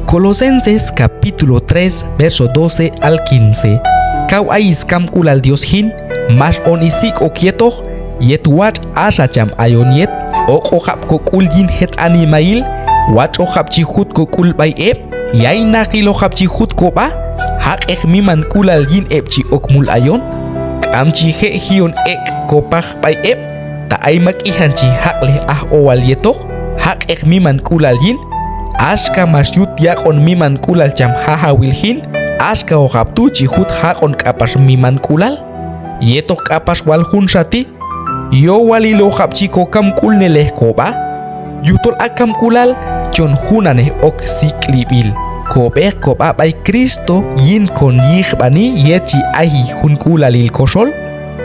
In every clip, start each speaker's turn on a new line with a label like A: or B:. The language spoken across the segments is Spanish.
A: Colosenses capítulo 3 verso 12 al 15. Kau ais kam kulal Dios hin, mas onisik o quieto, yet wat asacham ayoniet, ok ohap kokul yin het animail, wat ohap chihut kokul bay ep, yay nakilo hap chihut koba, hak ek miman kulal yin ep chi okmul ayon, kam chi he hion ek kopach bay ep, ta ay mag-ihan chi hak leh owal yetok, hak ek miman kulal yin, aska mas yut yakon miman kulal cham hahawil hin, aska ohap tu chihut hakon kapas miman kulal, yetok kapas wal hun sati, yo walilo hap chiko kam kulne leh koba, yutol akam kulal, chon hunane ok siklibil. Kobe koba bay Kristo yin kon yih bani yechi ahi hun kulalil kosol,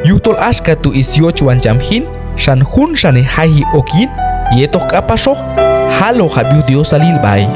A: yutol aska tu 18 jam hin, shan hun shane hahi okin, yetok kapasok, halo habiu Dios salil bay.